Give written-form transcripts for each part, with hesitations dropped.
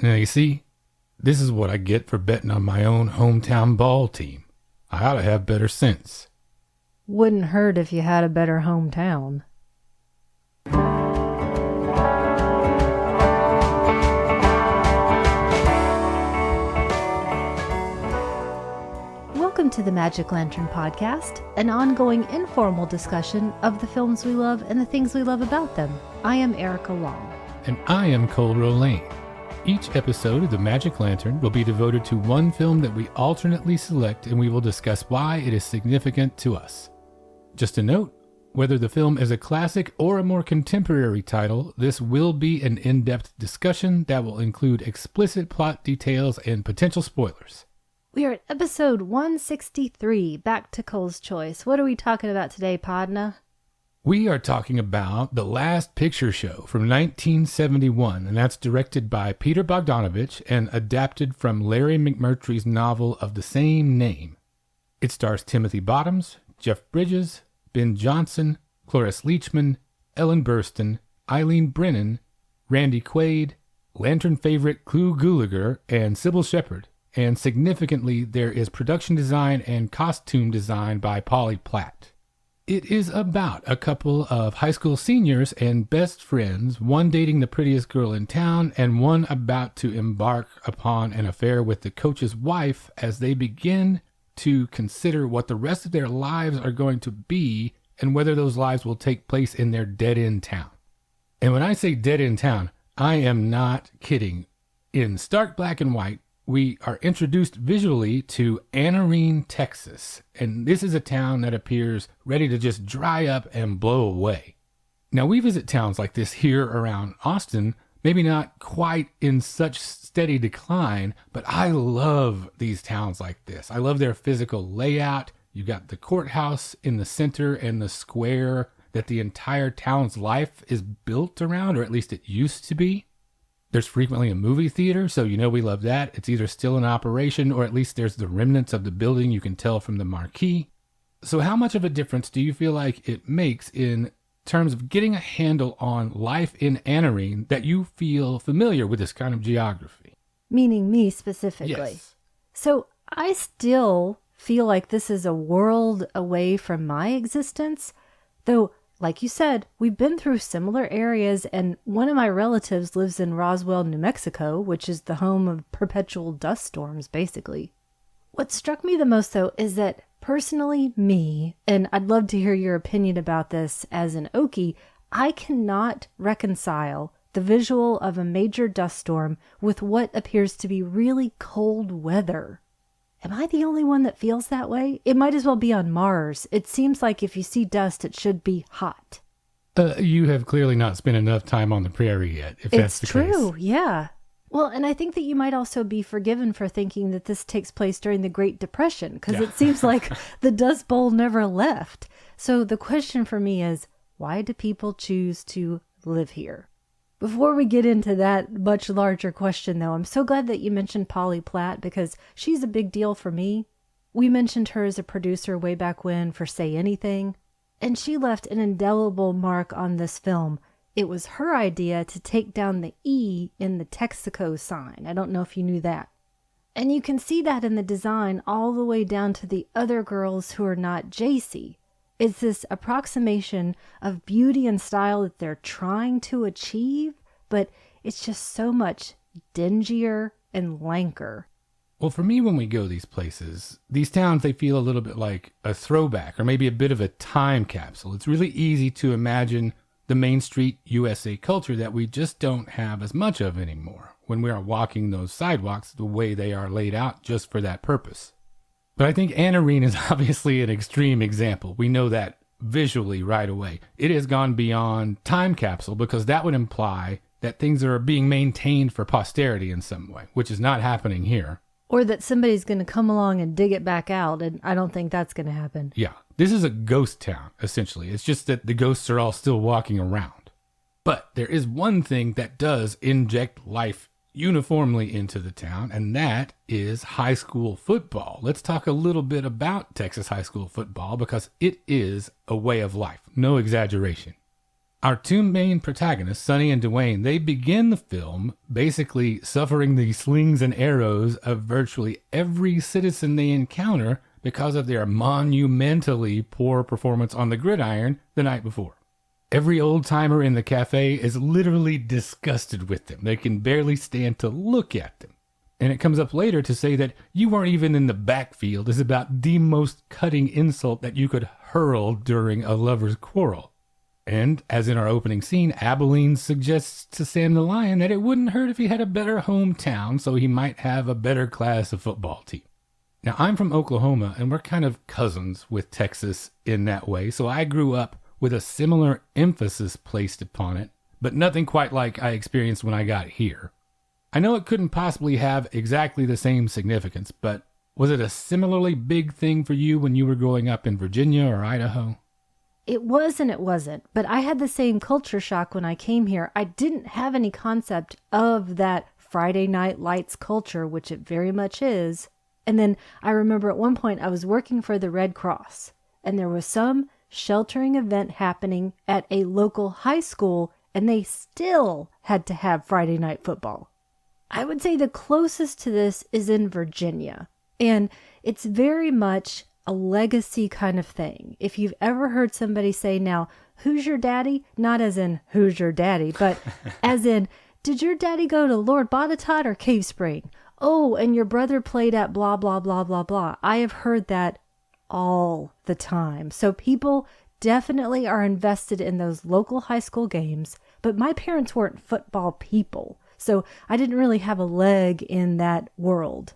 Now, you see, this is what I get for betting on my own hometown ball team. I ought to have better sense. Wouldn't hurt if you had a better hometown. Welcome to the Magic Lantern Podcast, an ongoing informal discussion of the films we love and the things we love about them. I am Erica Long. And I am Cole Rolane. Each episode of the Magic Lantern will be devoted to one film that we alternately select, and we will discuss why it is significant to us. Just a note, whether the film is a classic or a more contemporary title, this will be an in-depth discussion that will include explicit plot details and potential spoilers. We are at episode 163, back to Cole's Choice. What are we talking about today, Podna? We are talking about The Last Picture Show from 1971, and that's directed by Peter Bogdanovich and adapted from Larry McMurtry's novel of the same name. It stars Timothy Bottoms, Jeff Bridges, Ben Johnson, Cloris Leachman, Ellen Burstyn, Eileen Brennan, Randy Quaid, Lantern favorite Clu Gulager, and Cybill Shepherd. And significantly, there is production design and costume design by Polly Platt. It is about a couple of high school seniors and best friends, one dating the prettiest girl in town and one about to embark upon an affair with the coach's wife as they begin to consider what the rest of their lives are going to be and whether those lives will take place in their dead-end town. And when I say dead-end town, I am not kidding. In stark black and white, we are introduced visually to Anarene, Texas, and this is a town that appears ready to just dry up and blow away. Now, we visit towns like this here around Austin, maybe not quite in such steady decline, but I love these towns like this. I love their physical layout. You've got the courthouse in the center and the square that the entire town's life is built around, or at least it used to be. There's frequently a movie theater, so you know we love that. It's either still in operation, or at least there's the remnants of the building you can tell from the marquee. So how much of a difference do you feel like it makes in terms of getting a handle on life in Anarene that you feel familiar with this kind of geography? Meaning me specifically. Yes. So I still feel like this is a world away from my existence, though, like you said, we've been through similar areas, and one of my relatives lives in Roswell, New Mexico, which is the home of perpetual dust storms, basically. What struck me the most, though, is that personally, me, and I'd love to hear your opinion about this as an Okie, I cannot reconcile the visual of a major dust storm with what appears to be really cold weather. Am I the only one that feels that way? It might as well be on Mars. It seems like if you see dust, it should be hot. You have clearly not spent enough time on the prairie yet, if that's the case. It's true, yeah. Well, and I think that you might also be forgiven for thinking that this takes place during the Great Depression, because it seems like the Dust Bowl never left. So the question for me is, why do people choose to live here? Before we get into that much larger question, though, I'm so glad that you mentioned Polly Platt, because she's a big deal for me. We mentioned her as a producer way back when for Say Anything, and she left an indelible mark on this film. It was her idea to take down the E in the Texaco sign. I don't know if you knew that. And you can see that in the design all the way down to the other girls who are not JC. It's this approximation of beauty and style that they're trying to achieve, but it's just so much dingier and lanker. Well, for me, when we go these places, these towns, they feel a little bit like a throwback or maybe a bit of a time capsule. It's really easy to imagine the Main Street USA culture that we just don't have as much of anymore when we are walking those sidewalks the way they are laid out just for that purpose. But I think Anarene is obviously an extreme example. We know that visually right away. It has gone beyond time capsule because that would imply that things are being maintained for posterity in some way, which is not happening here. Or that somebody's going to come along and dig it back out, and I don't think that's going to happen. Yeah, this is a ghost town, essentially. It's just that the ghosts are all still walking around. But there is one thing that does inject life uniformly into the town, and that is high school football. Let's talk a little bit about Texas high school football because it is a way of life. No exaggeration. Our two main protagonists, Sonny and Dwayne, they begin the film basically suffering the slings and arrows of virtually every citizen they encounter because of their monumentally poor performance on the gridiron the night before. Every old-timer in the cafe is literally disgusted with them. They can barely stand to look at them. And it comes up later to say that you weren't even in the backfield is about the most cutting insult that you could hurl during a lover's quarrel. And, as in our opening scene, Abilene suggests to Sam the Lion that it wouldn't hurt if he had a better hometown so he might have a better class of football team. Now, I'm from Oklahoma, and we're kind of cousins with Texas in that way, so I grew up with a similar emphasis placed upon it, but nothing quite like I experienced when I got here. I know it couldn't possibly have exactly the same significance, but was it a similarly big thing for you when you were growing up in Virginia or Idaho? It was and it wasn't, but I had the same culture shock when I came here. I didn't have any concept of that Friday Night Lights culture, which it very much is. And then I remember at one point I was working for the Red Cross, and there was some sheltering event happening at a local high school, and they still had to have Friday night football. I would say the closest to this is in Virginia, and it's very much a legacy kind of thing. If you've ever heard somebody say, now, who's your daddy? Not as in, who's your daddy, but as in, did your daddy go to Lord Botetourt or Cave Spring? Oh, and your brother played at blah, blah, blah, blah, blah. I have heard that all the time. So people definitely are invested in those local high school games, but my parents weren't football people, so I didn't really have a leg in that world.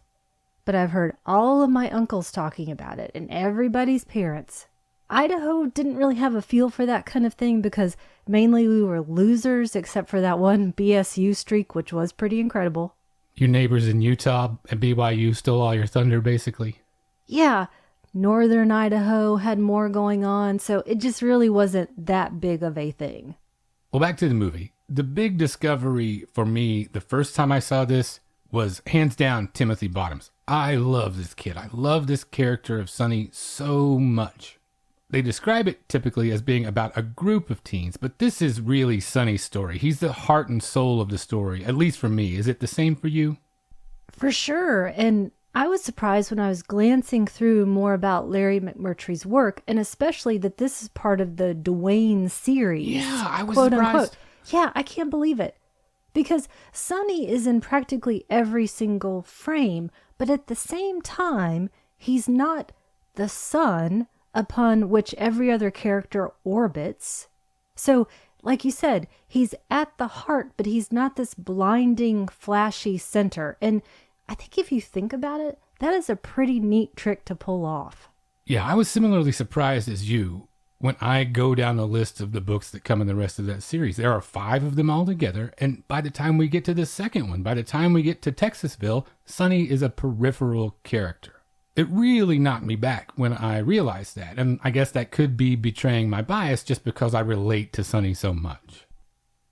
But I've heard all of my uncles talking about it and everybody's parents. Idaho didn't really have a feel for that kind of thing because mainly we were losers except for that one BSU streak, which was pretty incredible. Your neighbors in Utah and BYU stole all your thunder, basically. Yeah, northern Idaho had more going on, so it just really wasn't that big of a thing. Well, back to the movie. The big discovery for me the first time I saw this was hands down Timothy Bottoms. I love this kid. I love this character of Sonny so much. They describe it typically as being about a group of teens, but this is really Sonny's story. He's the heart and soul of the story, at least for me. Is it the same for you? For sure. And I was surprised when I was glancing through more about Larry McMurtry's work, and especially that this is part of the Dwayne series. Yeah, I was quote surprised. Unquote. Yeah, I can't believe it. Because Sonny is in practically every single frame, but at the same time, he's not the sun upon which every other character orbits. So, like you said, he's at the heart, but he's not this blinding, flashy center. And I think if you think about it, that is a pretty neat trick to pull off. Yeah, I was similarly surprised as you when I go down the list of the books that come in the rest of that series. There are 5 of them all together, and by the time we get to the second one, by the time we get to Texasville, Sonny is a peripheral character. It really knocked me back when I realized that, and I guess that could be betraying my bias just because I relate to Sonny so much.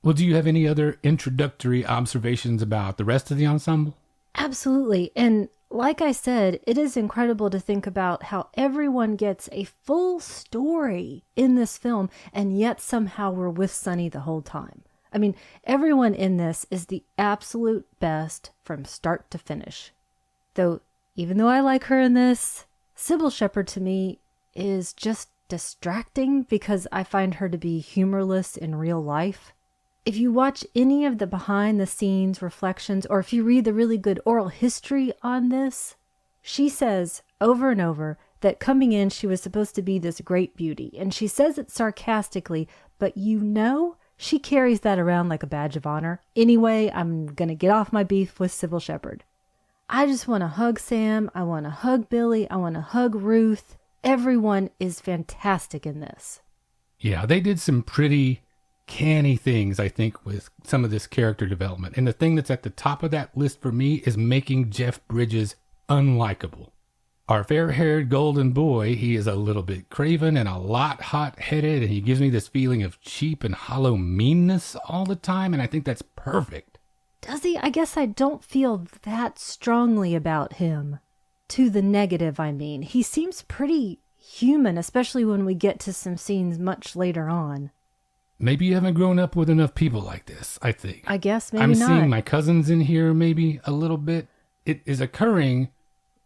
Well, do you have any other introductory observations about the rest of the ensemble? Absolutely, and like I said, it is incredible to think about how everyone gets a full story in this film, and yet somehow we're with Sonny the whole time. I mean, everyone in this is the absolute best from start to finish. Though, even though I like her in this, Cybill Shepherd to me is just distracting because I find her to be humorless in real life. If you watch any of the behind-the-scenes reflections, or if you read the really good oral history on this, she says over and over that coming in, she was supposed to be this great beauty. And she says it sarcastically, but you know she carries that around like a badge of honor. Anyway, I'm going to get off my beef with Cybill Shepherd. I just want to hug Sam. I want to hug Billy. I want to hug Ruth. Everyone is fantastic in this. Yeah, they did some pretty canny things, I think, with some of this character development. And the thing that's at the top of that list for me is making Jeff Bridges unlikable. Our fair-haired golden boy, he is a little bit craven and a lot hot-headed, and he gives me this feeling of cheap and hollow meanness all the time, and I think that's perfect. Does he? I guess I don't feel that strongly about him. To the negative, I mean. He seems pretty human, especially when we get to some scenes much later on. Maybe you haven't grown up with enough people like this, I think. I guess maybe I'm not. seeing my cousins in here maybe a little bit. It is occurring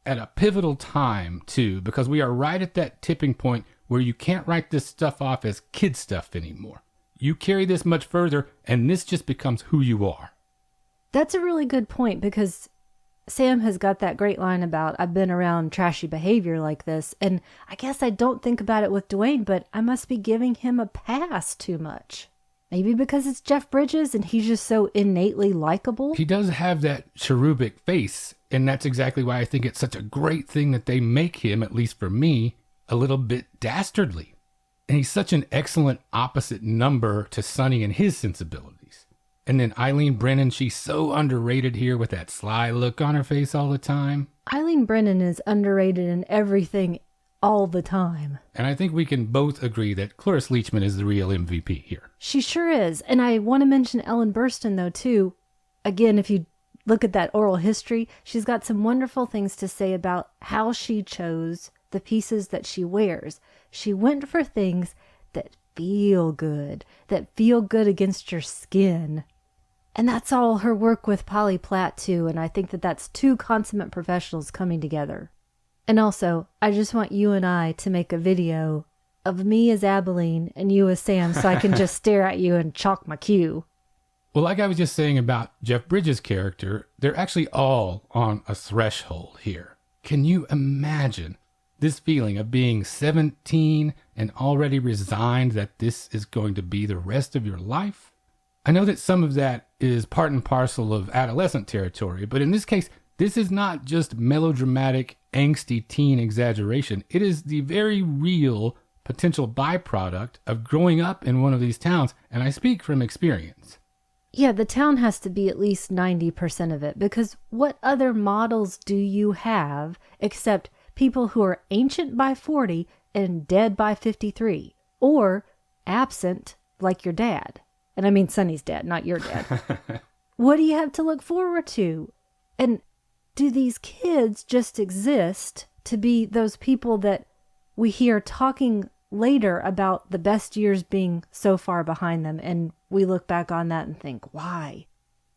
at a pivotal time, too, because we are right at that tipping point where you can't write this stuff off as kid stuff anymore. You carry this much further, and this just becomes who you are. That's a really good point, because Sam has got that great line about, I've been around trashy behavior like this, and I guess I don't think about it with Dwayne, but I must be giving him a pass too much. Maybe because it's Jeff Bridges and he's just so innately likable. He does have that cherubic face, and that's exactly why I think it's such a great thing that they make him, at least for me, a little bit dastardly. And he's such an excellent opposite number to Sonny and his sensibilities. And then Eileen Brennan, she's so underrated here with that sly look on her face all the time. Eileen Brennan is underrated in everything all the time. And I think we can both agree that Cloris Leachman is the real MVP here. She sure is. And I want to mention Ellen Burstyn, though, too. Again, if you look at that oral history, she's got some wonderful things to say about how she chose the pieces that she wears. She went for things that feel good against your skin. And that's all her work with Polly Platt, too. And I think that that's two consummate professionals coming together. And also, I just want you and I to make a video of me as Abilene and you as Sam so I can just stare at you and chalk my cue. Well, like I was just saying about Jeff Bridges' character, they're actually all on a threshold here. Can you imagine this feeling of being 17 and already resigned that this is going to be the rest of your life? I know that some of that is part and parcel of adolescent territory, but in this case, this is not just melodramatic, angsty teen exaggeration. It is the very real potential byproduct of growing up in one of these towns, and I speak from experience. Yeah, the town has to be at least 90% of it, because what other models do you have except people who are ancient by 40 and dead by 53, or absent like your dad? And I mean Sonny's dad, not your dad. What do you have to look forward to? And do these kids just exist to be those people that we hear talking later about the best years being so far behind them, and we look back on that and think, why?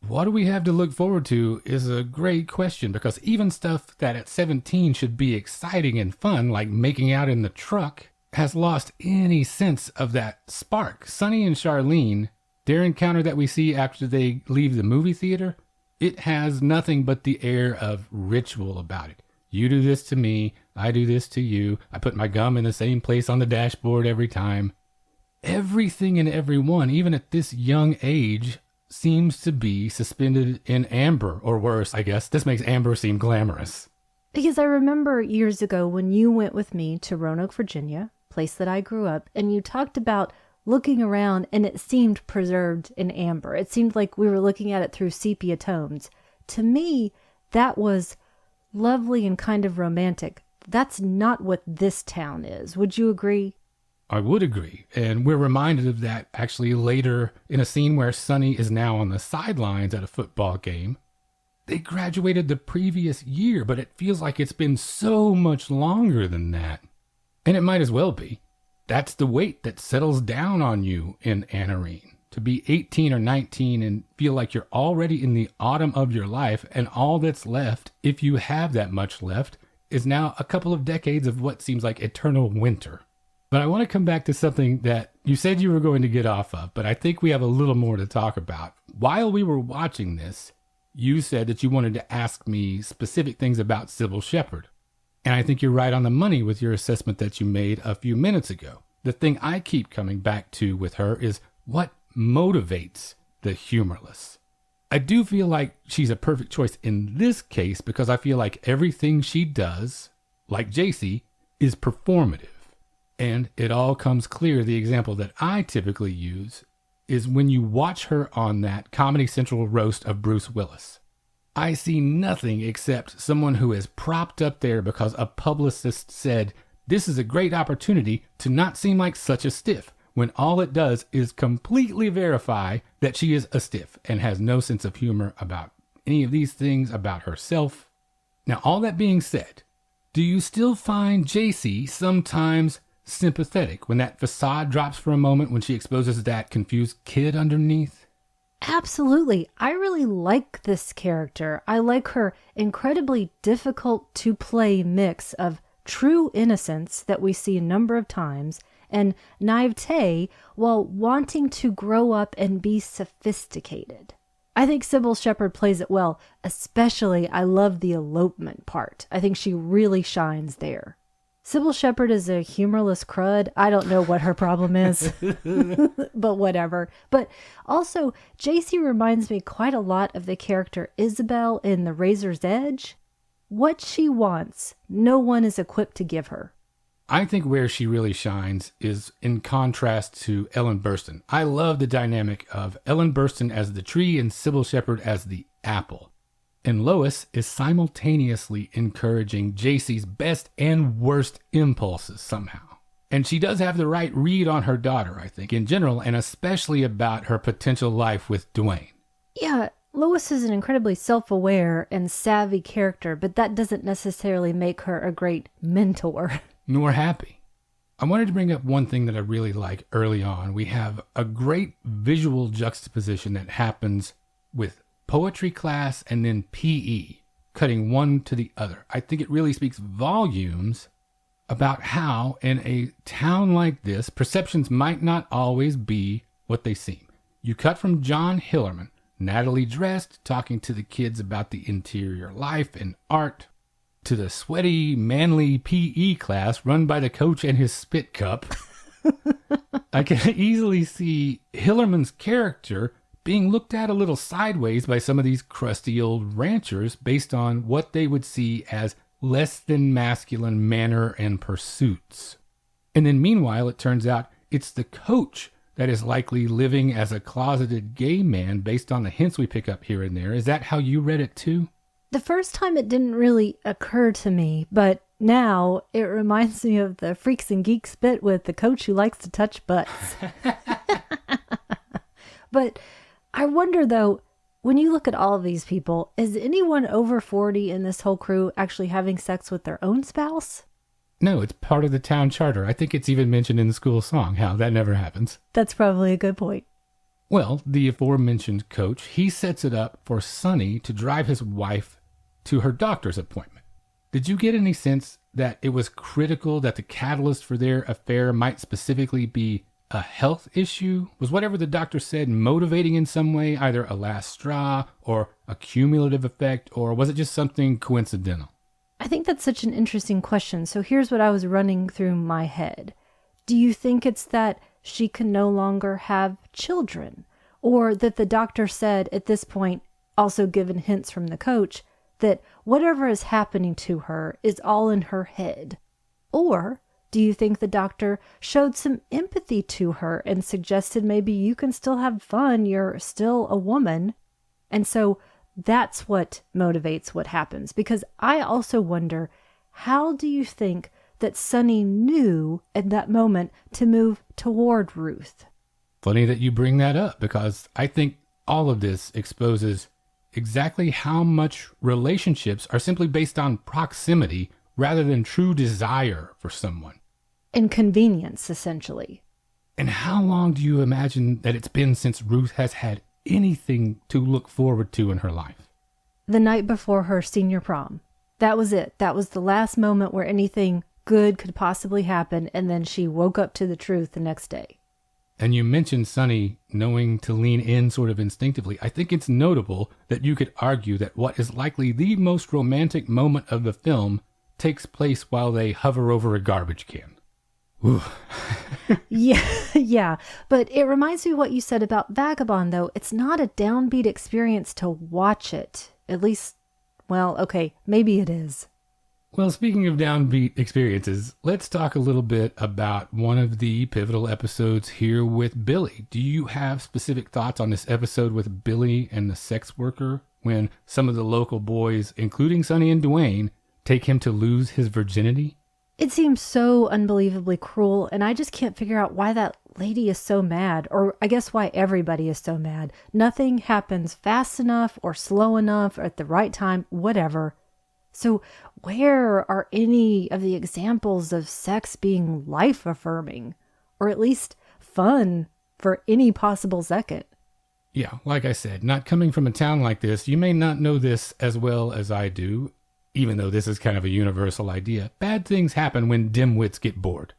What do we have to look forward to is a great question, because even stuff that at 17 should be exciting and fun, like making out in the truck, has lost any sense of that spark. Sonny and Charlene, their encounter that we see after they leave the movie theater, it has nothing but the air of ritual about it. You do this to me, I do this to you. I put my gum in the same place on the dashboard every time. Everything and everyone, even at this young age, seems to be suspended in amber, or worse, I guess. This makes amber seem glamorous. Because I remember years ago when you went with me to Roanoke, Virginia, place that I grew up, and you talked about looking around and it seemed preserved in amber. It seemed like we were looking at it through sepia tones. To me, that was lovely and kind of romantic. That's not what this town is. Would you agree? I would agree. And we're reminded of that actually later in a scene where Sonny is now on the sidelines at a football game. They graduated the previous year, but it feels like it's been so much longer than that. And it might as well be. That's the weight that settles down on you in Anarene. To be 18 or 19 and feel like you're already in the autumn of your life, and all that's left, if you have that much left, is now a couple of decades of what seems like eternal winter. But I want to come back to something that you said you were going to get off of, but I think we have a little more to talk about. While we were watching this, you said that you wanted to ask me specific things about Cybill Shepherd. And I think you're right on the money with your assessment that you made a few minutes ago. The thing I keep coming back to with her is what motivates the humorless. I do feel like she's a perfect choice in this case because I feel like everything she does, like JC, is performative. And it all comes clear. The example that I typically use is when you watch her on that Comedy Central roast of Bruce Willis. I see nothing except someone who is propped up there because a publicist said, this is a great opportunity to not seem like such a stiff, when all it does is completely verify that she is a stiff and has no sense of humor about any of these things about herself. Now, all that being said, do you still find JC sometimes sympathetic when that facade drops for a moment when she exposes that confused kid underneath? Absolutely. I really like this character. I like her incredibly difficult to play mix of true innocence that we see a number of times and naivete while wanting to grow up and be sophisticated. I think Cybill Shepherd plays it well, especially I love the elopement part. I think she really shines there. Cybill Shepherd is a humorless crud. I don't know what her problem is, but whatever. But also, JC reminds me quite a lot of the character Isabel in The Razor's Edge. What she wants, no one is equipped to give her. I think where she really shines is in contrast to Ellen Burstyn. I love the dynamic of Ellen Burstyn as the tree and Cybill Shepherd as the apple. And Lois is simultaneously encouraging JC's best and worst impulses somehow. And she does have the right read on her daughter, I think, in general, and especially about her potential life with Dwayne. Yeah, Lois is an incredibly self-aware and savvy character, but that doesn't necessarily make her a great mentor. Nor happy. I wanted to bring up one thing that I really like early on. We have a great visual juxtaposition that happens with poetry class and then PE, cutting one to the other. I think it really speaks volumes about how in a town like this, perceptions might not always be what they seem. You cut from John Hillerman, Natalie dressed, talking to the kids about the interior life and art, to the sweaty, manly PE class run by the coach and his spit cup. I can easily see Hillerman's character being looked at a little sideways by some of these crusty old ranchers based on what they would see as less than masculine manner and pursuits. And then meanwhile, it turns out it's the coach that is likely living as a closeted gay man based on the hints we pick up here and there. Is that how you read it too? The first time it didn't really occur to me, but now it reminds me of the Freaks and Geeks bit with the coach who likes to touch butts. But I wonder though, when you look at all of these people, is anyone over 40 in this whole crew actually having sex with their own spouse? No, it's part of the town charter. I think it's even mentioned in the school song how that never happens. That's probably a good point. Well, the aforementioned coach, he sets it up for Sonny to drive his wife to her doctor's appointment. Did you get any sense that it was critical that the catalyst for their affair might specifically be a health issue? Was whatever the doctor said motivating in some way, either a last straw or a cumulative effect, or was it just something coincidental? I think that's such an interesting question. So here's what I was running through my head. Do you think it's that she can no longer have children? Or that the doctor said at this point, also given hints from the coach, that whatever is happening to her is all in her head? Or do you think the doctor showed some empathy to her and suggested maybe you can still have fun, you're still a woman, and so that's what motivates what happens? Because I also wonder, how do you think that Sonny knew at that moment to move toward Ruth? Funny that you bring that up, because I think all of this exposes exactly how much relationships are simply based on proximity rather than true desire for someone. And convenience, essentially. And how long do you imagine that it's been since Ruth has had anything to look forward to in her life? The night before her senior prom. That was it. That was the last moment where anything good could possibly happen, and then she woke up to the truth the next day. And you mentioned Sonny knowing to lean in sort of instinctively. I think it's notable that you could argue that what is likely the most romantic moment of the film takes place while they hover over a garbage can. Ooh. Yeah. But it reminds me of what you said about Vagabond, though. It's not a downbeat experience to watch it. At least, well, okay, maybe it is. Well, speaking of downbeat experiences, let's talk a little bit about one of the pivotal episodes here with Billy. Do you have specific thoughts on this episode with Billy and the sex worker when some of the local boys, including Sonny and Dwayne, take him to lose his virginity? It seems so unbelievably cruel, and I just can't figure out why that lady is so mad, or I guess why everybody is so mad. Nothing happens fast enough or slow enough or at the right time, whatever. So where are any of the examples of sex being life-affirming, or at least fun for any possible second? Yeah, like I said, not coming from a town like this, you may not know this as well as I do, even though this is kind of a universal idea. Bad things happen when dimwits get bored.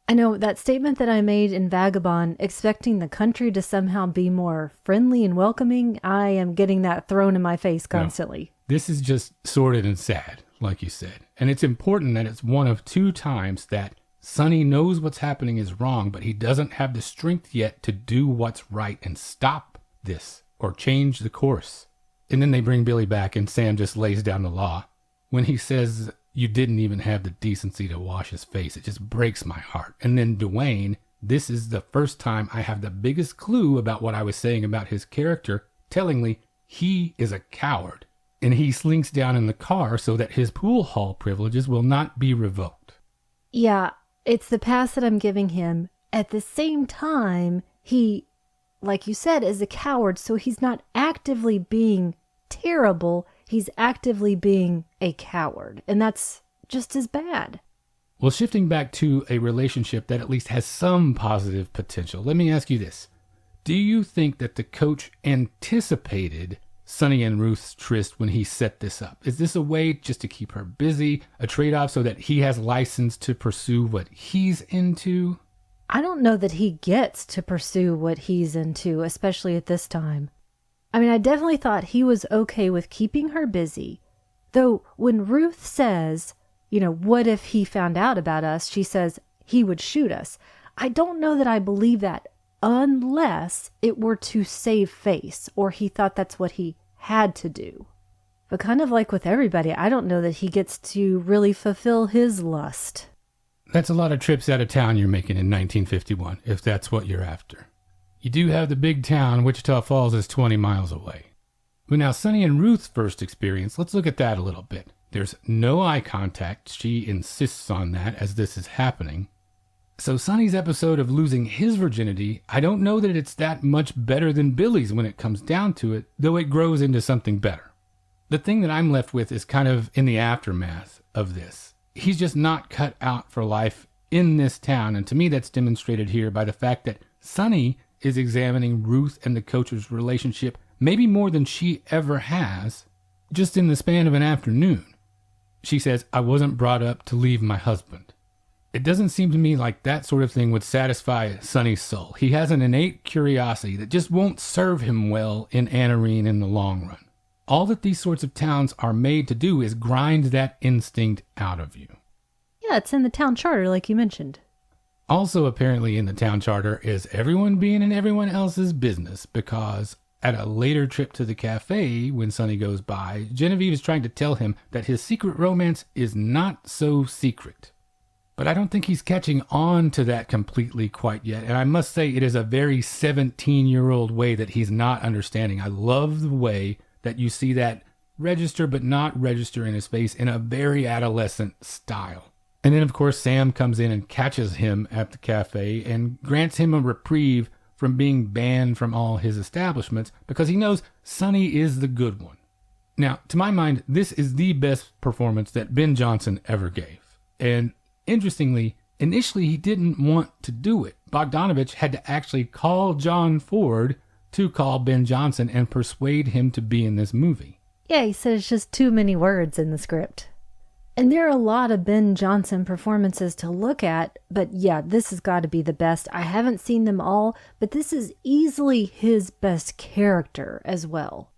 I know that statement that I made in Vagabond, expecting the country to somehow be more friendly and welcoming, I am getting that thrown in my face constantly. No, this is just sordid and sad, like you said. And it's important that it's one of two times that Sonny knows what's happening is wrong, but he doesn't have the strength yet to do what's right and stop this or change the course. And then they bring Billy back and Sam just lays down the law. When he says, "You didn't even have the decency to wash his face," it just breaks my heart. And then Dwayne, this is the first time I have the biggest clue about what I was saying about his character. Tellingly, he is a coward. And he slinks down in the car so that his pool hall privileges will not be revoked. Yeah, it's the pass that I'm giving him. At the same time, he, like you said, is a coward, so he's not actively being terrible. He's actively being a coward, and that's just as bad. Well, shifting back to a relationship that at least has some positive potential, let me ask you this. Do you think that the coach anticipated Sonny and Ruth's tryst when he set this up? Is this a way just to keep her busy, a trade-off so that he has license to pursue what he's into? I don't know that he gets to pursue what he's into, especially at this time. I mean, I definitely thought he was okay with keeping her busy. Though when Ruth says, what if he found out about us? She says he would shoot us. I don't know that I believe that unless it were to save face or he thought that's what he had to do. But kind of like with everybody, I don't know that he gets to really fulfill his lust. That's a lot of trips out of town you're making in 1951, if that's what you're after. You do have the big town, Wichita Falls is 20 miles away. But now Sonny and Ruth's first experience, let's look at that a little bit. There's no eye contact. She insists on that as this is happening. So Sonny's episode of losing his virginity, I don't know that it's that much better than Billy's when it comes down to it, though it grows into something better. The thing that I'm left with is kind of in the aftermath of this. He's just not cut out for life in this town, and to me that's demonstrated here by the fact that Sonny is examining Ruth and the coach's relationship maybe more than she ever has, just in the span of an afternoon. She says, "I wasn't brought up to leave my husband." It doesn't seem to me like that sort of thing would satisfy Sonny's soul. He has an innate curiosity that just won't serve him well in Anarene in the long run. All that these sorts of towns are made to do is grind that instinct out of you. Yeah, it's in the town charter, like you mentioned. Also apparently in the town charter is everyone being in everyone else's business, because at a later trip to the cafe, when Sonny goes by, Genevieve is trying to tell him that his secret romance is not so secret. But I don't think he's catching on to that completely quite yet, and I must say it is a very 17-year-old way that he's not understanding. I love the way that you see that register but not register in his face in a very adolescent style. And then, of course, Sam comes in and catches him at the cafe and grants him a reprieve from being banned from all his establishments because he knows Sonny is the good one. Now, to my mind, this is the best performance that Ben Johnson ever gave. And interestingly, initially he didn't want to do it. Bogdanovich had to actually call John Ford to call Ben Johnson and persuade him to be in this movie. Yeah, he said it's just too many words in the script. And there are a lot of Ben Johnson performances to look at, but yeah, this has got to be the best. I haven't seen them all, but this is easily his best character as well.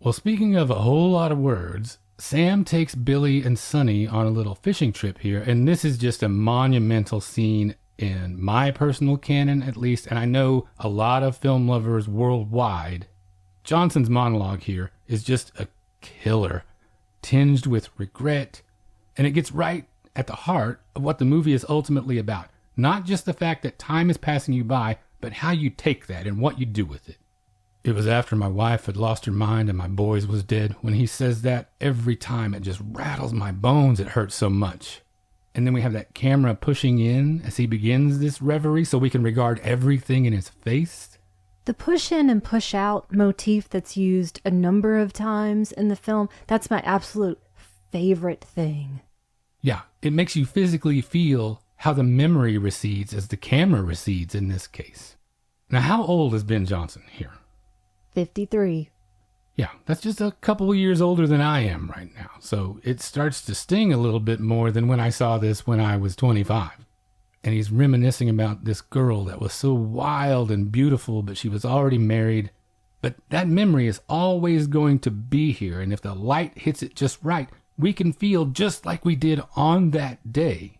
Well, speaking of a whole lot of words, Sam takes Billy and Sonny on a little fishing trip here, and this is just a monumental scene in my personal canon, at least, and I know a lot of film lovers worldwide. Johnson's monologue here is just a killer, tinged with regret, and it gets right at the heart of what the movie is ultimately about. Not just the fact that time is passing you by, but how you take that and what you do with it. It was after my wife had lost her mind and my boys was dead. When he says that, every time it just rattles my bones. It hurts so much. And then we have that camera pushing in as he begins this reverie so we can regard everything in his face. The push in and push out motif that's used a number of times in the film, that's my absolute favorite thing. Yeah, it makes you physically feel how the memory recedes as the camera recedes in this case. Now, how old is Ben Johnson here? 53. Yeah, that's just a couple of years older than I am right now. So it starts to sting a little bit more than when I saw this when I was 25. And he's reminiscing about this girl that was so wild and beautiful, but she was already married. But that memory is always going to be here. And if the light hits it just right, we can feel just like we did on that day.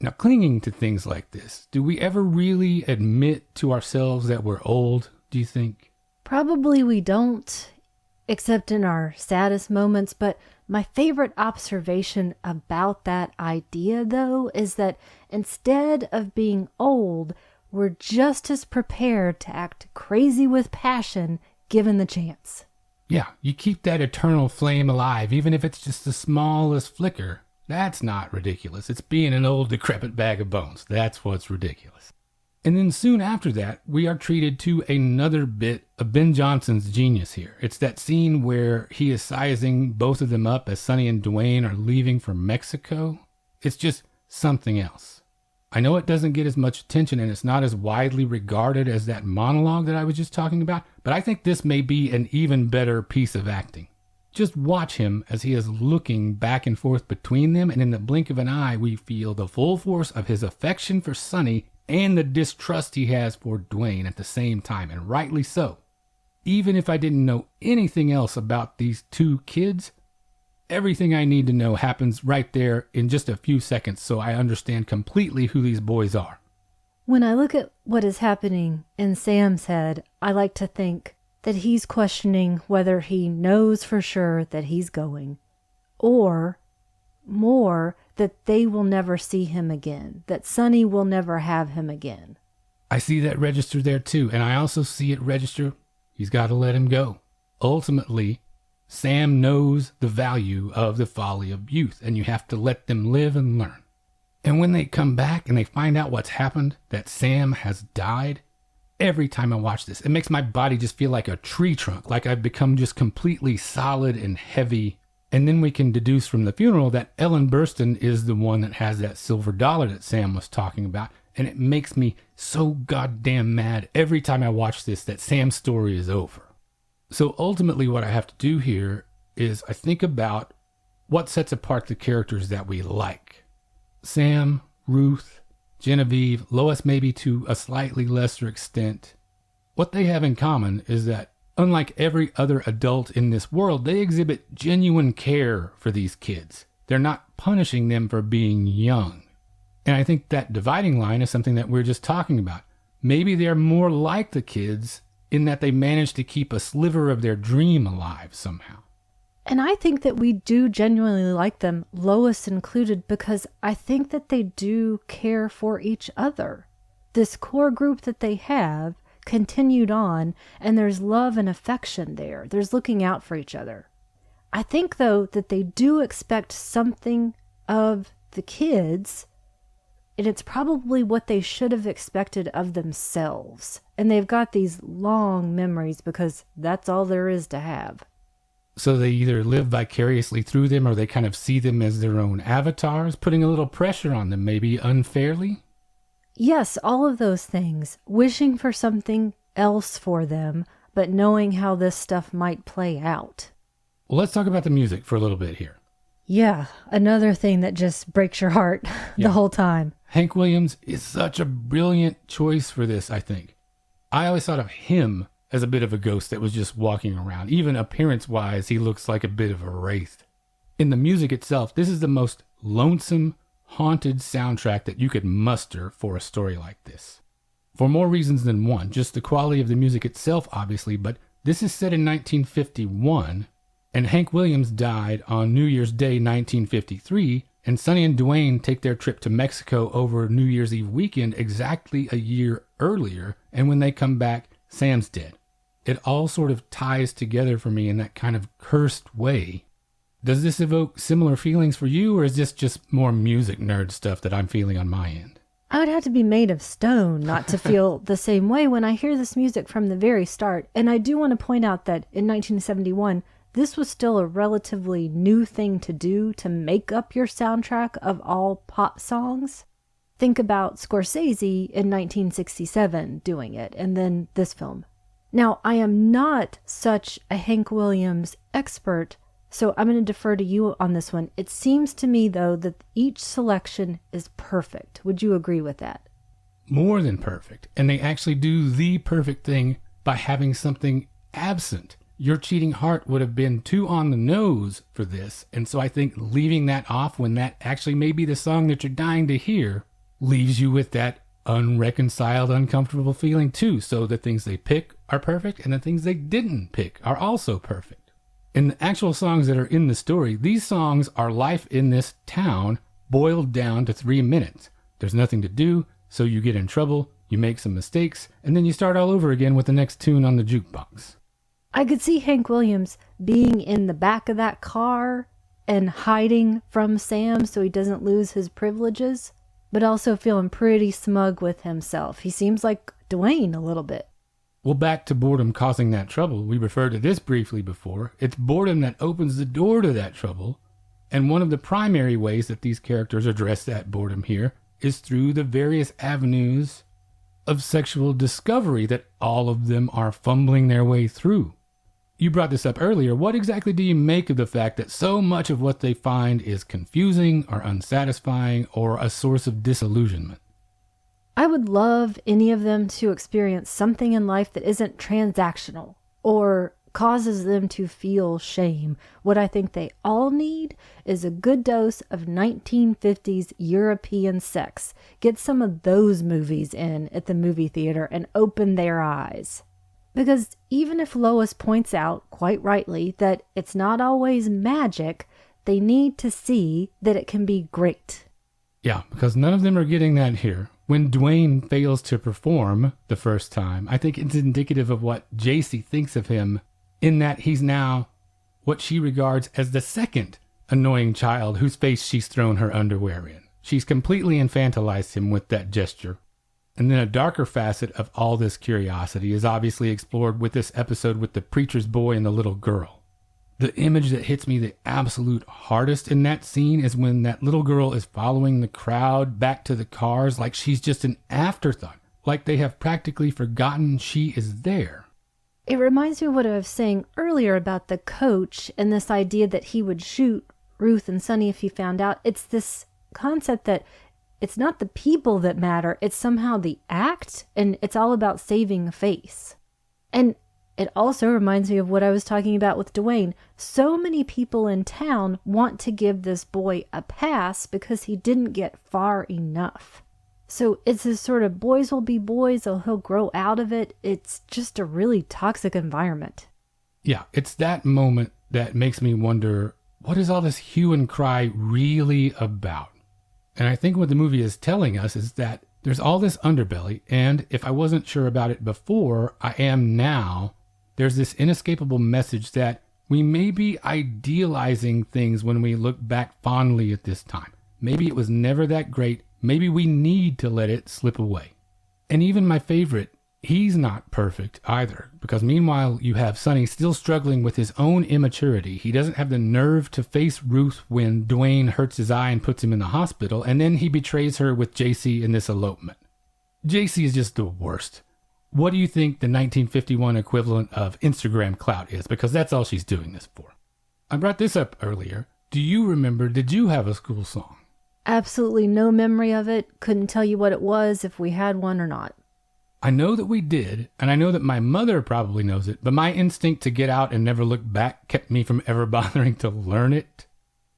Now, clinging to things like this, do we ever really admit to ourselves that we're old, do you think? Probably we don't, except in our saddest moments. But my favorite observation about that idea, though, is that instead of being old, we're just as prepared to act crazy with passion given the chance. Yeah, you keep that eternal flame alive, even if it's just the smallest flicker. That's not ridiculous. It's being an old, decrepit bag of bones. That's what's ridiculous. And then soon after that, we are treated to another bit of Ben Johnson's genius here. It's that scene where he is sizing both of them up as Sonny and Dwayne are leaving for Mexico. It's just something else. I know it doesn't get as much attention and it's not as widely regarded as that monologue that I was just talking about, but I think this may be an even better piece of acting. Just watch him as he is looking back and forth between them, and in the blink of an eye, we feel the full force of his affection for Sonny and the distrust he has for Dwayne at the same time, and rightly so. Even if I didn't know anything else about these two kids, everything I need to know happens right there in just a few seconds, so I understand completely who these boys are. When I look at what is happening in Sam's head, I like to think that he's questioning whether he knows for sure that he's going, or more, that they will never see him again, that Sonny will never have him again. I see that register there too, and I also see it register he's got to let him go. Ultimately, Sam knows the value of the folly of youth, and you have to let them live and learn. And when they come back and they find out what's happened, that Sam has died, every time I watch this, it makes my body just feel like a tree trunk, like I've become just completely solid and heavy. And then we can deduce from the funeral that Ellen Burstyn is the one that has that silver dollar that Sam was talking about. And it makes me so goddamn mad every time I watch this that Sam's story is over. So ultimately what I have to do here is I think about what sets apart the characters that we like. Sam, Ruth, Genevieve, Lois maybe to a slightly lesser extent. What they have in common is that, unlike every other adult in this world, they exhibit genuine care for these kids. They're not punishing them for being young. And I think that dividing line is something that we're just talking about. Maybe they're more like the kids in that they managed to keep a sliver of their dream alive somehow. And I think that we do genuinely like them, Lois included, because I think that they do care for each other. This core group that they have continued on, and there's love and affection there. There's looking out for each other. I think, though, that they do expect something of the kids, and it's probably what they should have expected of themselves. And they've got these long memories because that's all there is to have. So they either live vicariously through them or they kind of see them as their own avatars, putting a little pressure on them, maybe unfairly? Yes, all of those things. Wishing for something else for them, but knowing how this stuff might play out. Well, let's talk about the music for a little bit here. Yeah, another thing that just breaks your heart the whole time. Hank Williams is such a brilliant choice for this, I think. I always thought of him as a bit of a ghost that was just walking around. Even appearance-wise, he looks like a bit of a wraith. In the music itself, this is the most lonesome, haunted soundtrack that you could muster for a story like this. For more reasons than one, just the quality of the music itself, obviously, but this is set in 1951, and Hank Williams died on New Year's Day 1953, and Sonny and Dwayne take their trip to Mexico over New Year's Eve weekend exactly a year earlier, and when they come back, Sam's dead. It all sort of ties together for me in that kind of cursed way. Does this evoke similar feelings for you, or is this just more music nerd stuff that I'm feeling on my end? I would have to be made of stone not to feel the same way when I hear this music from the very start. And I do want to point out that in 1971, this was still a relatively new thing to do, to make up your soundtrack of all pop songs. Think about Scorsese in 1967 doing it, and then this film. Now, I am not such a Hank Williams expert, so I'm going to defer to you on this one. It seems to me, though, that each selection is perfect. Would you agree with that? More than perfect. And they actually do the perfect thing by having something absent. Your Cheating Heart would have been too on the nose for this. And so I think leaving that off when that actually may be the song that you're dying to hear leaves you with that unreconciled, uncomfortable feeling too. So the things they pick are perfect and the things they didn't pick are also perfect. In the actual songs that are in the story, these songs are life in this town boiled down to 3 minutes. There's nothing to do, so you get in trouble, you make some mistakes, and then you start all over again with the next tune on the jukebox. I could see Hank Williams being in the back of that car and hiding from Sam so he doesn't lose his privileges, but also feeling pretty smug with himself. He seems like Dwayne a little bit. Well, back to boredom causing that trouble. We referred to this briefly before. It's boredom that opens the door to that trouble. And one of the primary ways that these characters address that boredom here is through the various avenues of sexual discovery that all of them are fumbling their way through. You brought this up earlier. What exactly do you make of the fact that so much of what they find is confusing or unsatisfying or a source of disillusionment? I would love any of them to experience something in life that isn't transactional or causes them to feel shame. What I think they all need is a good dose of 1950s European sex. Get some of those movies in at the movie theater and open their eyes. Because even if Lois points out, quite rightly, that it's not always magic, they need to see that it can be great. Yeah, because none of them are getting that here. When Dwayne fails to perform the first time, I think it's indicative of what JC thinks of him, in that he's now what she regards as the second annoying child whose face she's thrown her underwear in. She's completely infantilized him with that gesture. And then a darker facet of all this curiosity is obviously explored with this episode with the preacher's boy and the little girl. The image that hits me the absolute hardest in that scene is when that little girl is following the crowd back to the cars like she's just an afterthought, like they have practically forgotten she is there. It reminds me of what I was saying earlier about the coach and this idea that he would shoot Ruth and Sonny if he found out. It's this concept that it's not the people that matter, it's somehow the act, and it's all about saving face. And it also reminds me of what I was talking about with Dwayne. So many people in town want to give this boy a pass because he didn't get far enough. So it's this sort of boys will be boys, or he'll grow out of it. It's just a really toxic environment. Yeah, it's that moment that makes me wonder, what is all this hue and cry really about? And I think what the movie is telling us is that there's all this underbelly, and if I wasn't sure about it before, I am now. There's this inescapable message that we may be idealizing things when we look back fondly at this time. Maybe it was never that great. Maybe we need to let it slip away. And even my favorite, he's not perfect either, because meanwhile you have Sonny still struggling with his own immaturity. He doesn't have the nerve to face Ruth when Dwayne hurts his eye and puts him in the hospital, and then he betrays her with JC in this elopement. JC is just the worst. What do you think the 1951 equivalent of Instagram clout is? Because that's all she's doing this for. I brought this up earlier. Do you remember, did you have a school song? Absolutely no memory of it. Couldn't tell you what it was, if we had one or not. I know that we did, and I know that my mother probably knows it, but my instinct to get out and never look back kept me from ever bothering to learn it.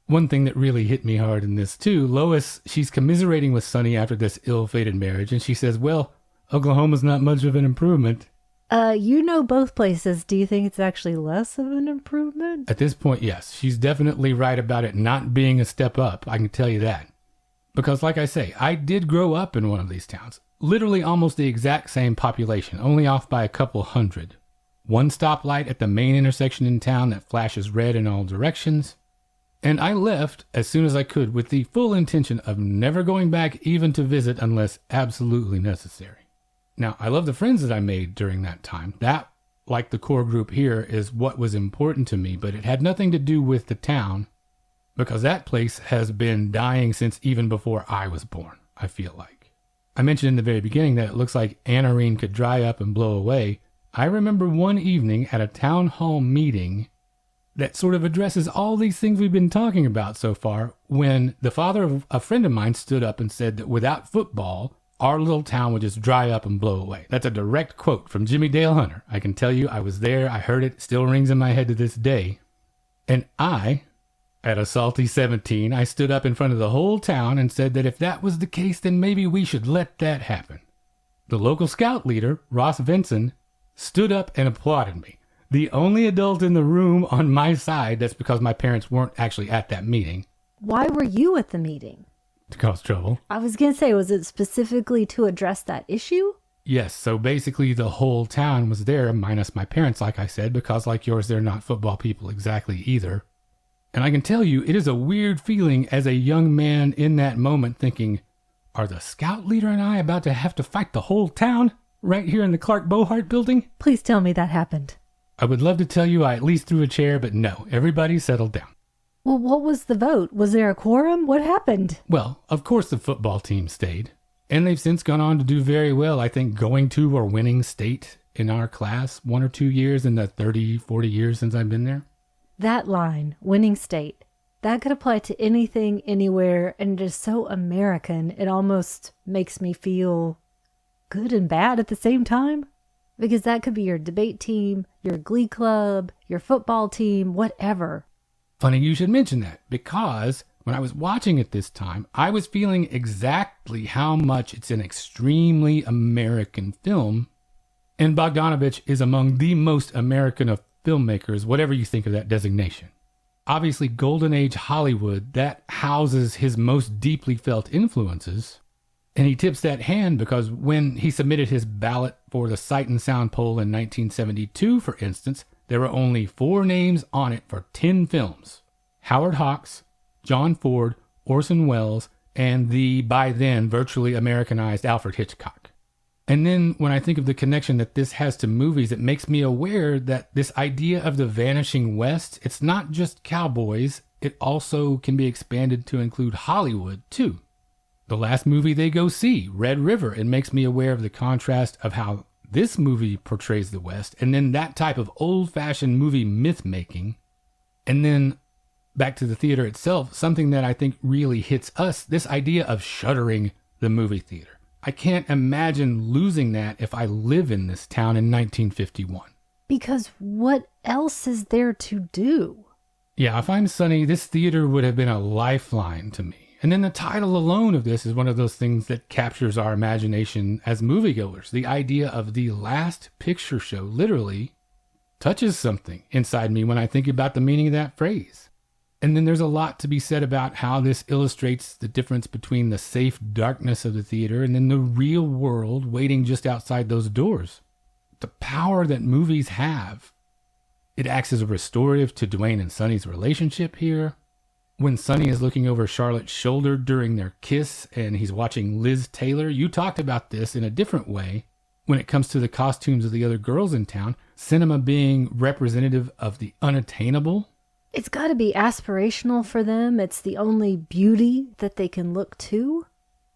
One thing that really hit me hard in this too, Lois, she's commiserating with Sonny after this ill-fated marriage, and she says, well, Oklahoma's not much of an improvement. You know both places. Do you think it's actually less of an improvement? At this point, yes. She's definitely right about it not being a step up, I can tell you that. Because like I say, I did grow up in one of these towns. Literally almost the exact same population, only off by a couple hundred. One stoplight at the main intersection in town that flashes red in all directions. And I left as soon as I could with the full intention of never going back even to visit unless absolutely necessary. Now, I love the friends that I made during that time. That like the core group here, is what was important to me, but it had nothing to do with the town, because that place has been dying since even before I was born, I feel like. I mentioned in the very beginning that it looks like Anarene could dry up and blow away. I remember one evening at a town hall meeting that sort of addresses all these things we've been talking about so far, when the father of a friend of mine stood up and said that without football, our little town would just dry up and blow away. That's a direct quote from Jimmy Dale Hunter. I can tell you I was there, I heard it still rings in my head to this day. And I, at a salty 17, I stood up in front of the whole town and said that if that was the case, then maybe we should let that happen. The local scout leader, Ross Vinson, stood up and applauded me. The only adult in the room on my side, that's because my parents weren't actually at that meeting. Why were you at the meeting? To cause trouble. I was going to say, was it specifically to address that issue? Yes, so basically the whole town was there, minus my parents, like I said, because like yours, they're not football people exactly either. And I can tell you, it is a weird feeling as a young man in that moment thinking, are the scout leader and I about to have to fight the whole town right here in the Clark Bohart building? Please tell me that happened. I would love to tell you I at least threw a chair, but no, everybody settled down. Well, what was the vote? Was there a quorum? What happened? Well, of course the football team stayed. And they've since gone on to do very well, I think, going to or winning state in our class 1 or 2 years in the 30, 40 years since I've been there. That line, winning state, that could apply to anything, anywhere, and it is so American, it almost makes me feel good and bad at the same time. Because that could be your debate team, your glee club, your football team, whatever. Funny you should mention that, because when I was watching it this time, I was feeling exactly how much it's an extremely American film. And Bogdanovich is among the most American of filmmakers, whatever you think of that designation. Obviously, Golden Age Hollywood, that houses his most deeply felt influences. And he tips that hand because when he submitted his ballot for the Sight and Sound poll in 1972, for instance, there were only 4 names on it for 10 films. Howard Hawks, John Ford, Orson Welles, and the, by then, virtually Americanized Alfred Hitchcock. And then when I think of the connection that this has to movies, it makes me aware that this idea of the vanishing West, it's not just cowboys, it also can be expanded to include Hollywood, too. The last movie they go see, Red River, it makes me aware of the contrast of how this movie portrays the West, and then that type of old-fashioned movie myth-making. And then back to the theater itself, something that I think really hits us, this idea of shuttering the movie theater. I can't imagine losing that if I live in this town in 1951. Because what else is there to do? Yeah, if I'm Sonny, this theater would have been a lifeline to me. And then the title alone of this is one of those things that captures our imagination as moviegoers. The idea of the last picture show literally touches something inside me when I think about the meaning of that phrase. And then there's a lot to be said about how this illustrates the difference between the safe darkness of the theater and then the real world waiting just outside those doors. The power that movies have. It acts as a restorative to Dwayne and Sonny's relationship here. When Sonny is looking over Charlotte's shoulder during their kiss and he's watching Liz Taylor, you talked about this in a different way when it comes to the costumes of the other girls in town, cinema being representative of the unattainable. It's got to be aspirational for them. It's the only beauty that they can look to.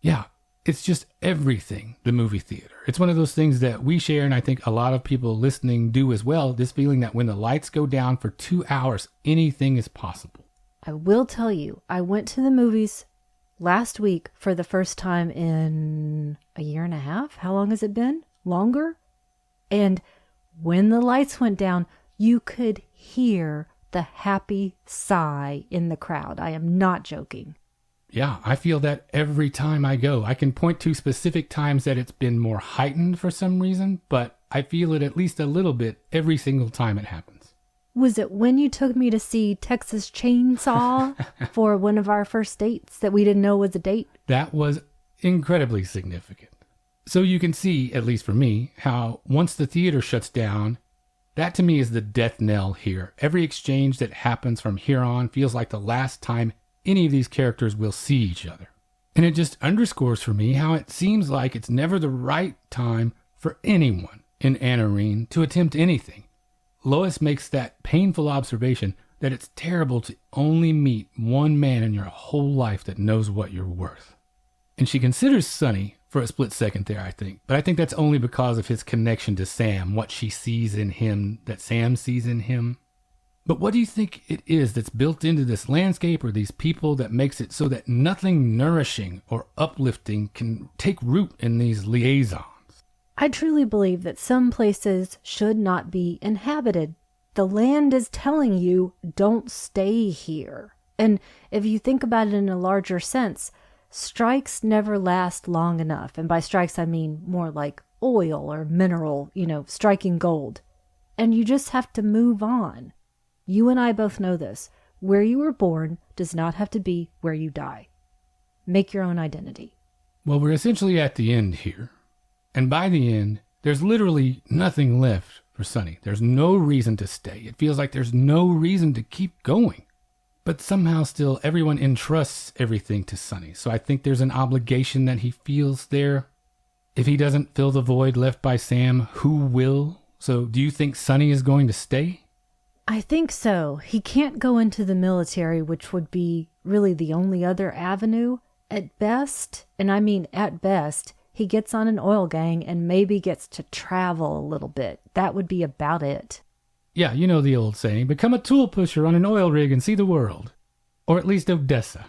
Yeah, it's just everything, the movie theater. It's one of those things that we share, and I think a lot of people listening do as well, this feeling that when the lights go down for 2 hours, anything is possible. I will tell you, I went to the movies last week for the first time in a year and a half. How long has it been? Longer? And when the lights went down, you could hear the happy sigh in the crowd. I am not joking. Yeah, I feel that every time I go. I can point to specific times that it's been more heightened for some reason, but I feel it at least a little bit every single time it happens. Was it when you took me to see Texas Chainsaw for one of our first dates that we didn't know was a date? That was incredibly significant. So you can see, at least for me, how once the theater shuts down, that to me is the death knell here. Every exchange that happens from here on feels like the last time any of these characters will see each other. And it just underscores for me how it seems like it's never the right time for anyone in Anarene to attempt anything. Lois makes that painful observation that it's terrible to only meet one man in your whole life that knows what you're worth. And she considers Sonny for a split second there, I think. But I think that's only because of his connection to Sam, what she sees in him that Sam sees in him. But what do you think it is that's built into this landscape or these people that makes it so that nothing nourishing or uplifting can take root in these liaisons? I truly believe that some places should not be inhabited. The land is telling you, don't stay here. And if you think about it in a larger sense, strikes never last long enough. And by strikes, I mean more like oil or mineral, striking gold. And you just have to move on. You and I both know this. Where you were born does not have to be where you die. Make your own identity. Well, we're essentially at the end here. And by the end, there's literally nothing left for Sonny. There's no reason to stay. It feels like there's no reason to keep going. But somehow still everyone entrusts everything to Sonny. So I think there's an obligation that he feels there. If he doesn't fill the void left by Sam, who will? So do you think Sonny is going to stay? I think so. He can't go into the military, which would be really the only other avenue. At best, and I mean at best, he gets on an oil gang and maybe gets to travel a little bit. That would be about it. Yeah, you know the old saying, become a tool pusher on an oil rig and see the world. Or at least Odessa.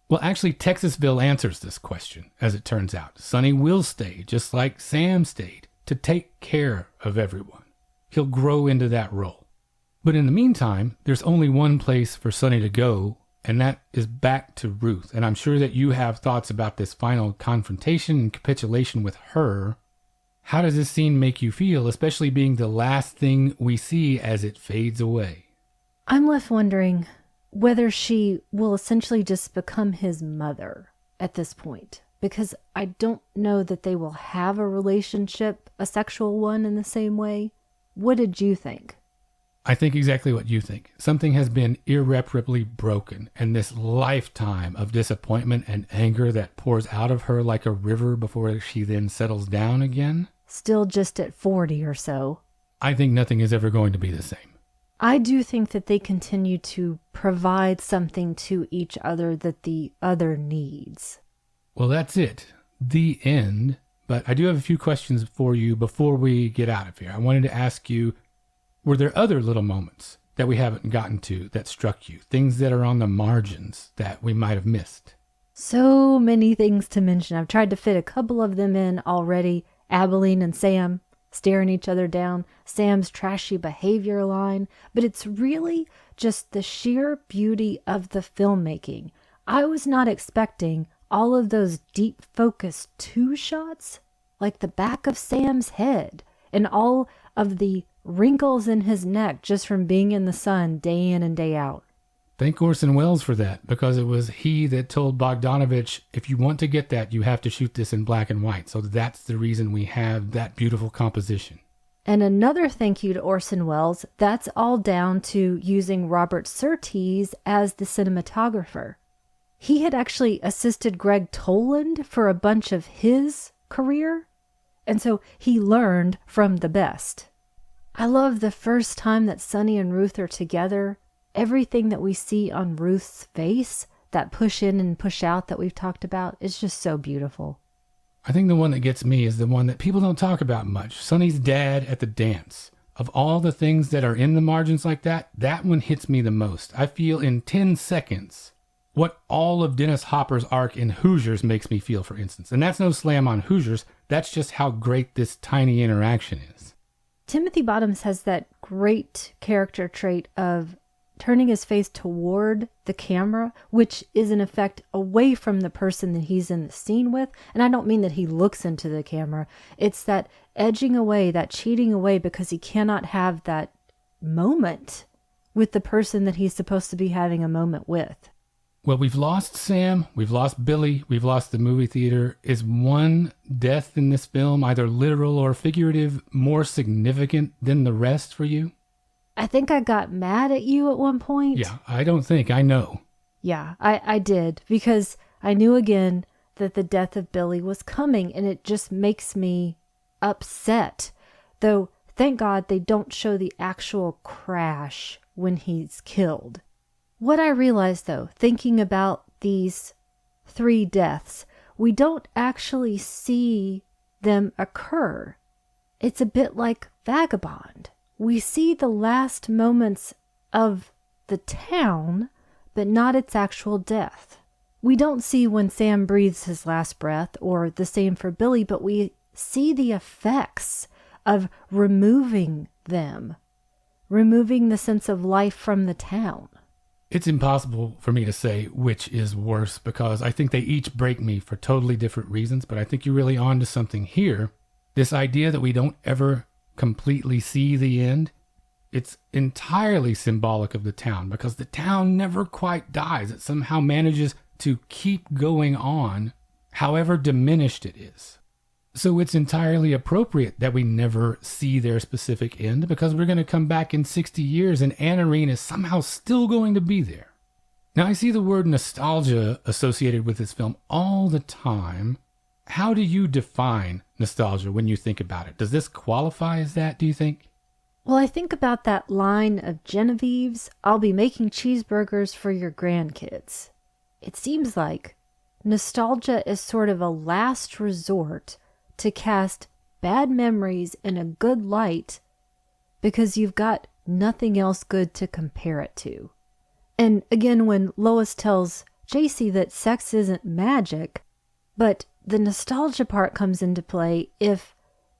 Well, actually, Texasville answers this question, as it turns out. Sonny will stay, just like Sam stayed, to take care of everyone. He'll grow into that role. But in the meantime, there's only one place for Sonny to go, and that is back to Ruth. And I'm sure that you have thoughts about this final confrontation and capitulation with her. How does this scene make you feel, especially being the last thing we see as it fades away? I'm left wondering whether she will essentially just become his mother at this point. Because I don't know that they will have a relationship, a sexual one, in the same way. What did you think? I think exactly what you think. Something has been irreparably broken, and this lifetime of disappointment and anger that pours out of her like a river before she then settles down again. Still just at 40 or so. I think nothing is ever going to be the same. I do think that they continue to provide something to each other that the other needs. Well, that's it. The end. But I do have a few questions for you before we get out of here. I wanted to ask you, were there other little moments that we haven't gotten to that struck you? Things that are on the margins that we might have missed? So many things to mention. I've tried to fit a couple of them in already. Abilene and Sam staring each other down. Sam's trashy behavior line. But it's really just the sheer beauty of the filmmaking. I was not expecting all of those deep focus 2 shots, like the back of Sam's head and all of the wrinkles in his neck just from being in the sun day in and day out. Thank Orson Welles for that, because it was he that told Bogdanovich, if you want to get that, you have to shoot this in black and white. So that's the reason we have that beautiful composition. And another thank you to Orson Welles, that's all down to using Robert Surtees as the cinematographer. He had actually assisted Greg Toland for a bunch of his career, and so he learned from the best. I love the first time that Sonny and Ruth are together. Everything that we see on Ruth's face, that push in and push out that we've talked about, is just so beautiful. I think the one that gets me is the one that people don't talk about much. Sonny's dad at the dance. Of all the things that are in the margins like that, that one hits me the most. I feel in 10 seconds what all of Dennis Hopper's arc in Hoosiers makes me feel, for instance. And that's no slam on Hoosiers. That's just how great this tiny interaction is. Timothy Bottoms has that great character trait of turning his face toward the camera, which is in effect away from the person that he's in the scene with. And I don't mean that he looks into the camera. It's that edging away, that cheating away, because he cannot have that moment with the person that he's supposed to be having a moment with. Well, we've lost Sam, we've lost Billy, we've lost the movie theater. Is one death in this film, either literal or figurative, more significant than the rest for you? I think I got mad at you at one point. Yeah, I don't think. I know. Yeah, I did, because I knew again that the death of Billy was coming, and it just makes me upset Though, thank God they don't show the actual crash when he's killed. What I realized, though, thinking about these 3 deaths, we don't actually see them occur. It's a bit like Vagabond. We see the last moments of the town, but not its actual death. We don't see when Sam breathes his last breath, or the same for Billy, but we see the effects of removing them, removing the sense of life from the town. It's impossible for me to say which is worse because I think they each break me for totally different reasons, but I think you're really onto something here. This idea that we don't ever completely see the end, it's entirely symbolic of the town because the town never quite dies. It somehow manages to keep going on, however diminished it is. So it's entirely appropriate that we never see their specific end because we're going to come back in 60 years and Anarene is somehow still going to be there. Now, I see the word nostalgia associated with this film all the time. How do you define nostalgia when you think about it? Does this qualify as that, do you think? Well, I think about that line of Genevieve's, "I'll be making cheeseburgers for your grandkids." It seems like nostalgia is sort of a last resort to cast bad memories in a good light because you've got nothing else good to compare it to. And again, when Lois tells JC that sex isn't magic, but the nostalgia part comes into play if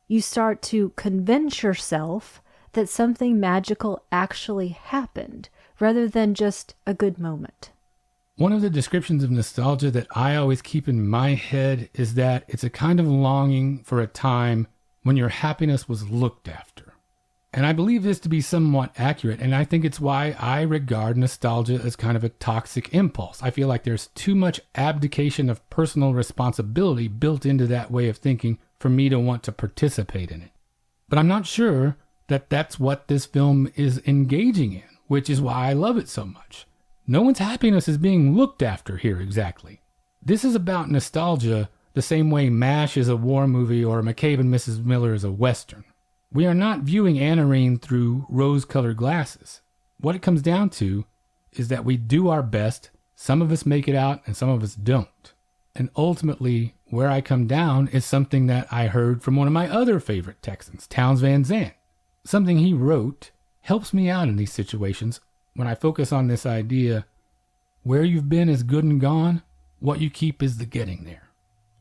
you start to convince yourself that something magical actually happened rather than just a good moment. One of the descriptions of nostalgia that I always keep in my head is that it's a kind of longing for a time when your happiness was looked after. And I believe this to be somewhat accurate, and I think it's why I regard nostalgia as kind of a toxic impulse. I feel like there's too much abdication of personal responsibility built into that way of thinking for me to want to participate in it. But I'm not sure that that's what this film is engaging in, which is why I love it so much. No one's happiness is being looked after here exactly. This is about nostalgia the same way MASH is a war movie or McCabe and Mrs. Miller is a Western. We are not viewing Anarene through rose-colored glasses. What it comes down to is that we do our best, some of us make it out and some of us don't. And ultimately, where I come down is something that I heard from one of my other favorite Texans, Townes Van Zandt. Something he wrote helps me out in these situations when I focus on this idea, where you've been is good and gone, what you keep is the getting there.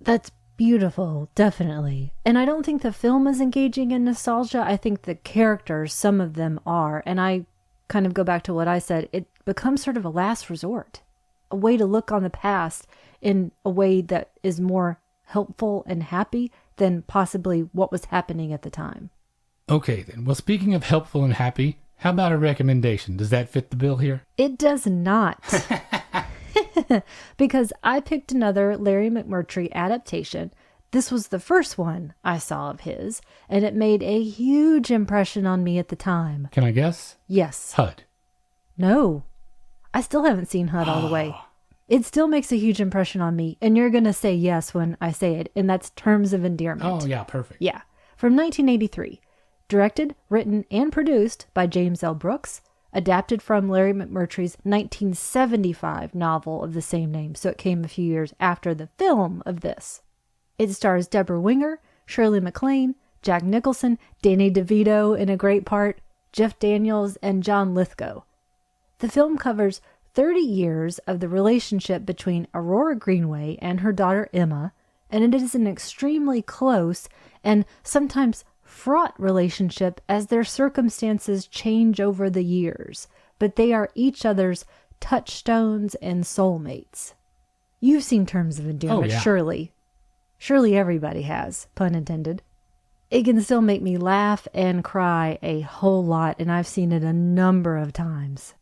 That's beautiful, definitely. And I don't think the film is engaging in nostalgia. I think the characters, some of them are. And I kind of go back to what I said. It becomes sort of a last resort, a way to look on the past in a way that is more helpful and happy than possibly what was happening at the time. Okay then, well, speaking of helpful and happy, how about a recommendation? Does that fit the bill here? It does not. Because I picked another Larry McMurtry adaptation. This was the first one I saw of his, and it made a huge impression on me at the time. Can I guess? Yes. HUD. No. I still haven't seen HUD all the way. It still makes a huge impression on me, and you're going to say yes when I say it, and that's Terms of Endearment. Oh, yeah, perfect. Yeah. From 1983. Directed, written, and produced by James L. Brooks, adapted from Larry McMurtry's 1975 novel of the same name, so it came a few years after the film of this. It stars Deborah Winger, Shirley MacLaine, Jack Nicholson, Danny DeVito in a great part, Jeff Daniels, and John Lithgow. The film covers 30 years of the relationship between Aurora Greenway and her daughter Emma, and it is an extremely close and sometimes fraught relationship as their circumstances change over the years, but they are each other's touchstones and soulmates. You've seen Terms of Endearment, surely. Surely everybody has, pun intended. It can still make me laugh and cry a whole lot, and I've seen it a number of times.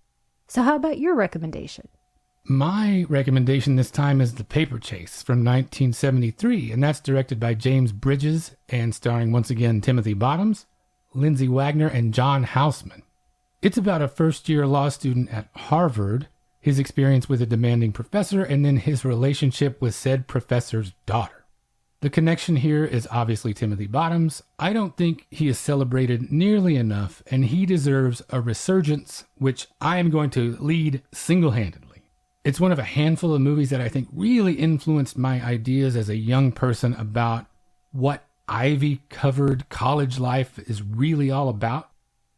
So how about your recommendation? My recommendation this time is The Paper Chase from 1973, and that's directed by James Bridges and starring once again Timothy Bottoms, Lindsay Wagner, and John Houseman. It's about a first-year law student at Harvard, his experience with a demanding professor, and then his relationship with said professor's daughter. The connection here is obviously Timothy Bottoms. I don't think he is celebrated nearly enough, and he deserves a resurgence, which I am going to lead single-handedly. It's one of a handful of movies that I think really influenced my ideas as a young person about what ivy-covered college life is really all about.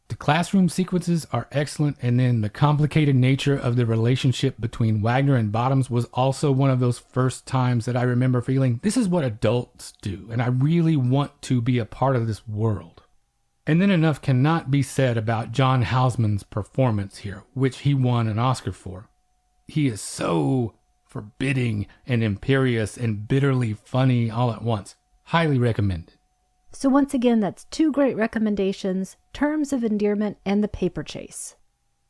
The classroom sequences are excellent, and then the complicated nature of the relationship between Wagner and Bottoms was also one of those first times that I remember feeling, this is what adults do, and I really want to be a part of this world. And then enough cannot be said about John Houseman's performance here, which he won an Oscar for. He is so forbidding and imperious and bitterly funny all at once. Highly recommended. So once again, that's two great recommendations, Terms of Endearment and The Paper Chase.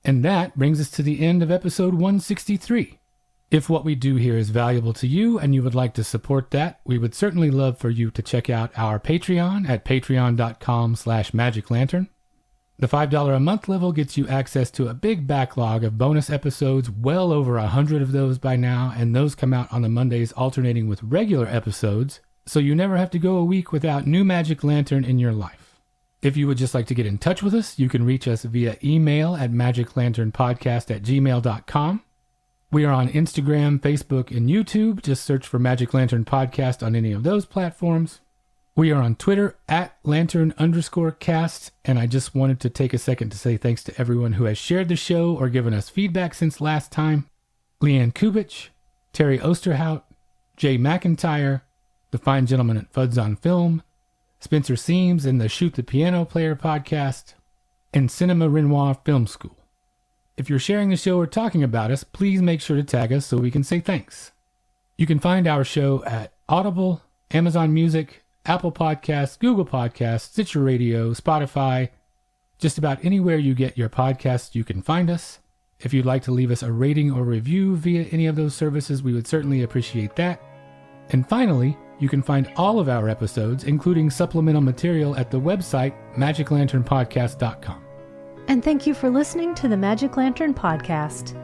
And that brings us to the end of episode 163. If what we do here is valuable to you and you would like to support that, we would certainly love for you to check out our Patreon at patreon.com/magiclantern. The $5 a month level gets you access to a big backlog of bonus episodes, well over 100 of those by now, and those come out on the Mondays alternating with regular episodes, so you never have to go a week without new Magic Lantern in your life. If you would just like to get in touch with us, you can reach us via email at magiclanternpodcast@gmail.com. We are on Instagram, Facebook, and YouTube. Just search for Magic Lantern Podcast on any of those platforms. We are on Twitter at Lantern_cast, and I just wanted to take a second to say thanks to everyone who has shared the show or given us feedback since last time. Leanne Kubich, Terry Osterhout, Jay McIntyre, the fine gentleman at Fuds on Film, Spencer Seams and the Shoot the Piano Player podcast, and Cinema Renoir Film School. If you're sharing the show or talking about us, please make sure to tag us so we can say thanks. You can find our show at Audible, Amazon Music, Apple Podcasts, Google Podcasts, Stitcher Radio, Spotify, just about anywhere you get your podcasts, you can find us. If you'd like to leave us a rating or review via any of those services, we would certainly appreciate that. And finally, you can find all of our episodes, including supplemental material, at the website magiclanternpodcast.com. And thank you for listening to the Magic Lantern Podcast.